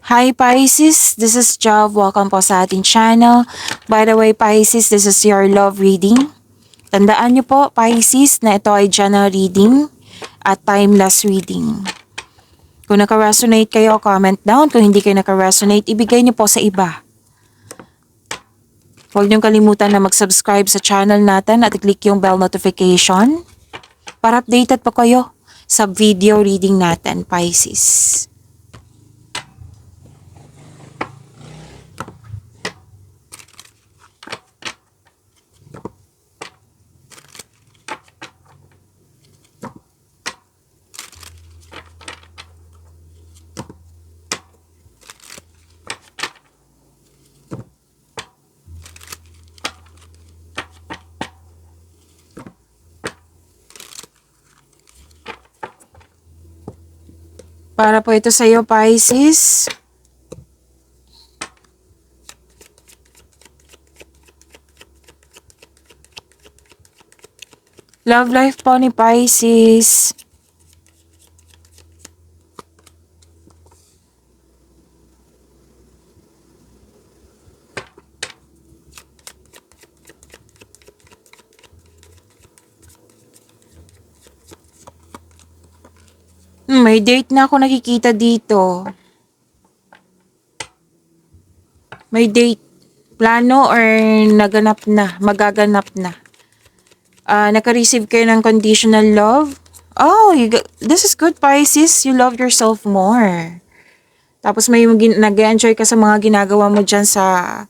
Hi Pisces, this is Jav. Welcome po sa ating channel. By the way Pisces, this is your love reading. Tandaan niyo po Pisces na ito ay general reading at timeless reading. Kung naka-resonate kayo, comment down. Kung hindi kayo naka-resonate, ibigay niyo po sa iba. Huwag niyong kalimutan na mag-subscribe sa channel natin at i-click yung bell notification para updated po kayo sa video reading natin, Pisces. Para po ito sa iyo, Pisces. Love life po ni Pisces. May date na ako nakikita dito. May date. Plano or naganap na, magaganap na. Naka-receive kayo ng conditional love. Oh, this is good, Pisces. You love yourself more. Tapos may nag-enjoy ka sa mga ginagawa mo dyan sa...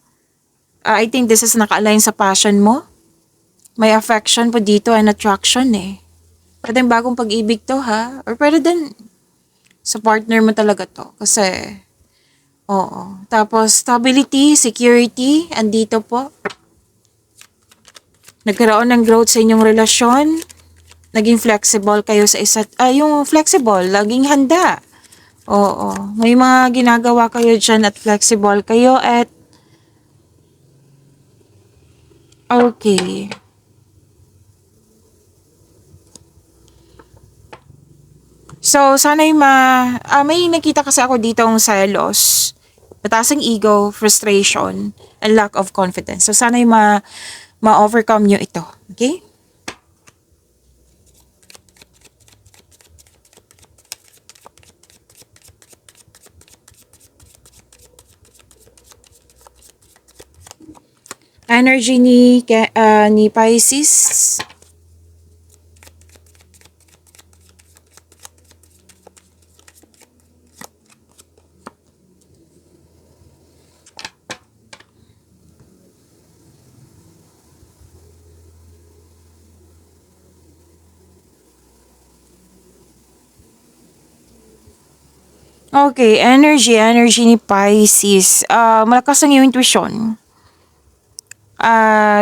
I think this is naka-align sa passion mo. May affection po dito and attraction eh. Pwede bagong pag-ibig to ha. Or pwede din sa partner mo talaga to. Kasi, oo. Tapos, stability, security, andito po. Nagkaroon ng growth sa inyong relasyon. Naging flexible kayo sa isa't, yung flexible, laging handa. Oo. May mga ginagawa kayo dyan at flexible kayo at, okay. So, sana'y may nakita kasi ako ditong selos, mataas ang ego, frustration, and lack of confidence. So, sana'y ma-overcome nyo ito. Okay? Energy ni Pisces. Okay, energy ni Pisces. Malakas ang iyong intuition.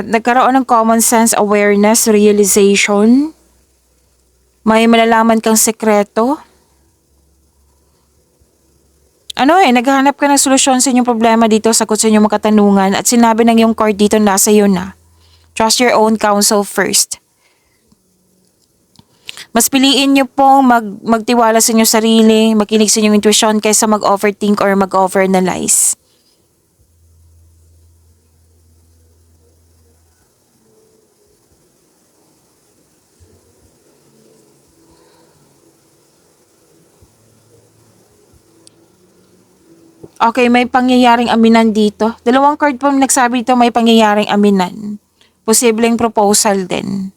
Nagkaroon ng common sense, awareness, realization. May malalaman kang sekreto. Naghahanap ka ng solusyon sa inyong problema dito, sagot sa inyong mga katanungan at sinabi ng iyong card dito nasa iyo na. Trust your own counsel first. Mas piliin nyo pong magtiwala sa inyong sarili, makinig sa inyong intuition kaysa mag-overthink or mag-overanalyze. Okay, may pangyayaring aminan dito. Dalawang card po nagsabi dito may pangyayaring aminan. Posibleng proposal din.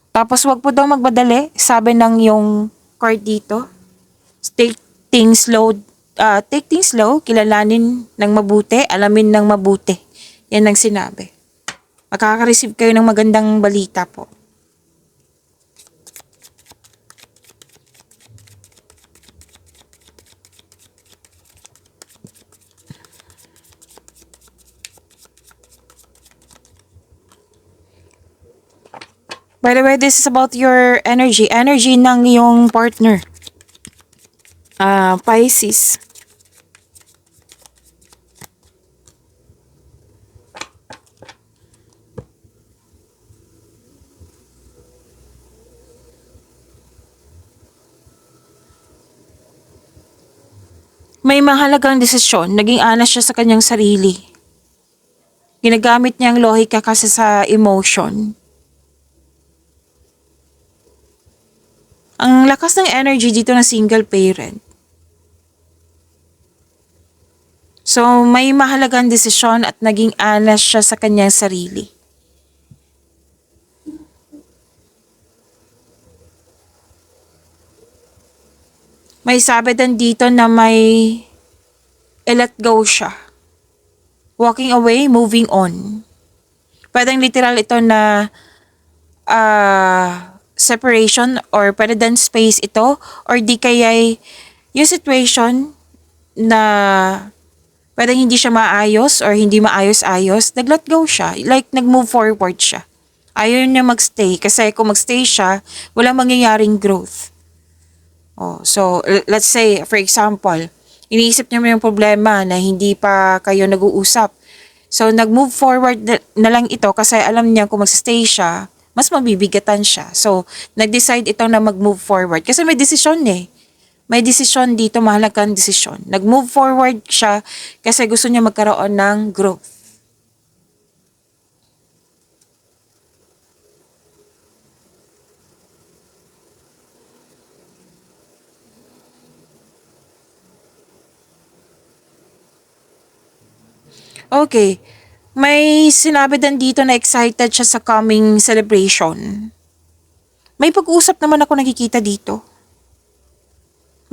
Tapos wag po daw magmadali, sabi ng yung card dito. Take things slow, kilalanin ng mabuti, alamin ng mabuti. Yan ang sinabi. Makaka-receive kayo ng magandang balita po. By the way, this is about your energy. Energy ng iyong partner. Pisces. May mahalagang desisyon, naging honest siya sa kanyang sarili. Ginagamit niya ang lohika kasi sa emotion. Ang lakas ng energy dito ng single parent. So, may mahalagang desisyon at naging honest siya sa kanyang sarili. May sabi din dito na may let go siya. Walking away, moving on. Pwedeng literal ito na separation or pwede din space ito or di kaya yung situation na pwedeng hindi siya maayos or hindi maayos-ayos, nag-let go siya. Like, nag-move forward siya. Ayaw niya magstay kasi kung magstay siya, walang mangyayaring growth. Oh, so, let's say, for example, iniisip niya mo yung problema na hindi pa kayo nag-uusap. So, nag-move forward na lang ito kasi alam niya kung mag-stay siya, mas mabibigatan siya. So, nag-decide ito na mag-move forward. Kasi may desisyon eh. May desisyon dito, mahalagang desisyon. Nag-move forward siya kasi gusto niya magkaroon ng growth. Okay. May sinabi din dito na excited siya sa coming celebration. May pag-uusap naman ako nakikita dito.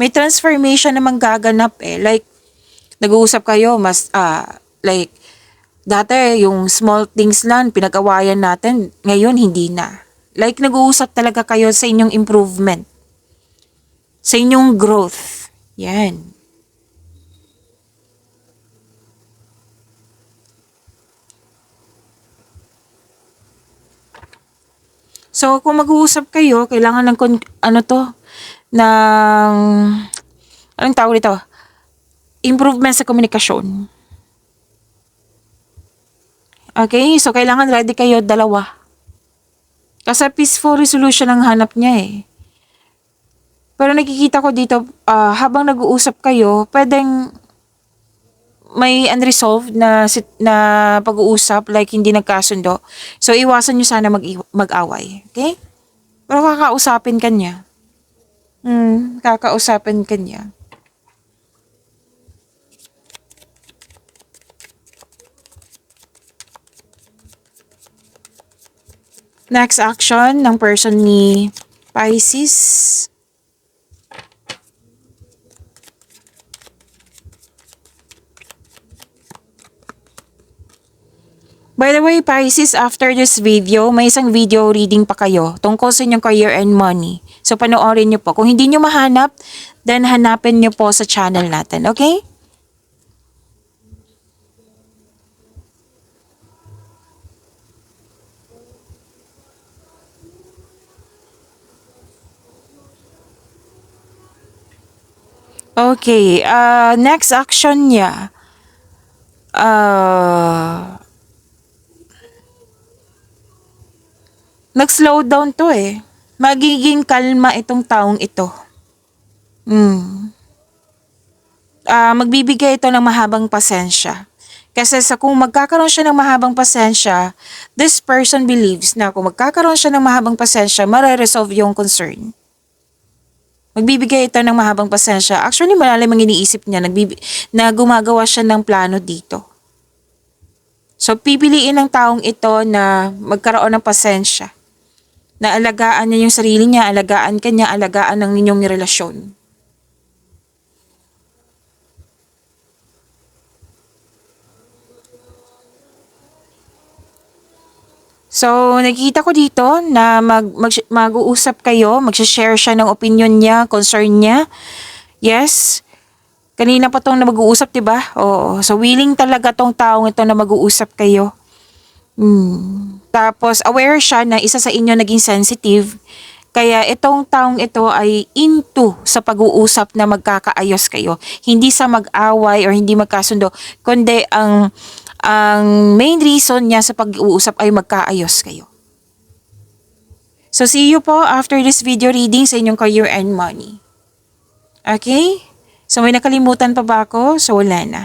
May transformation naman gaganap eh. Like, nag-uusap kayo, like, dati yung small things lang, pinag-awayan natin, ngayon hindi na. Like, nag-uusap talaga kayo sa inyong improvement. Sa inyong growth. Yan. So, kung mag-uusap kayo, kailangan ng, ng, anong tawag dito? Improvement sa komunikasyon. Okay? So, kailangan ready kayo dalawa. Kasi peaceful resolution ang hanap niya eh. Pero nakikita ko dito, habang nag-uusap kayo, pwedeng may unresolved na pag-uusap, like hindi nagkasundo. So, iwasan nyo sana mag-away. Okay? Pero kakausapin ka niya. Kakausapin ka niya. Next action ng person ni Pisces. By the way, Pisces, after this video, may isang video reading pa kayo tungkol sa inyong career and money. So, panoorin nyo po. Kung hindi nyo mahanap, then hanapin nyo po sa channel natin. Okay? Okay. Next action niya. Nag-slow down to eh. Magiging kalma itong taong ito. Magbibigay ito ng mahabang pasensya. Kasi kung magkakaroon siya ng mahabang pasensya, this person believes na kung magkakaroon siya ng mahabang pasensya, mare-resolve yung concern. Magbibigay ito ng mahabang pasensya. Actually, malalim ang iniisip niya na gumagawa siya ng plano dito. So, pipiliin ng taong ito na magkaroon ng pasensya. Na alagaan niya yung sarili niya, alagaan ka niya, alagaan ng ninyong relasyon. So, nakikita ko dito na mag-uusap kayo, mag-share siya ng opinion niya, concern niya. Yes. Kanina pa tong na mag-uusap, diba? Oo. So, willing talaga tong taong ito na mag-uusap kayo. Tapos, aware siya na isa sa inyo naging sensitive. Kaya itong taong ito ay into sa pag-uusap na magkakaayos kayo. Hindi sa mag-away or hindi magkasundo, kundi ang main reason niya sa pag-uusap ay magkaayos kayo. So, see you po after this video reading sa inyong career and money. Okay? So may nakalimutan pa ba ako? So wala na.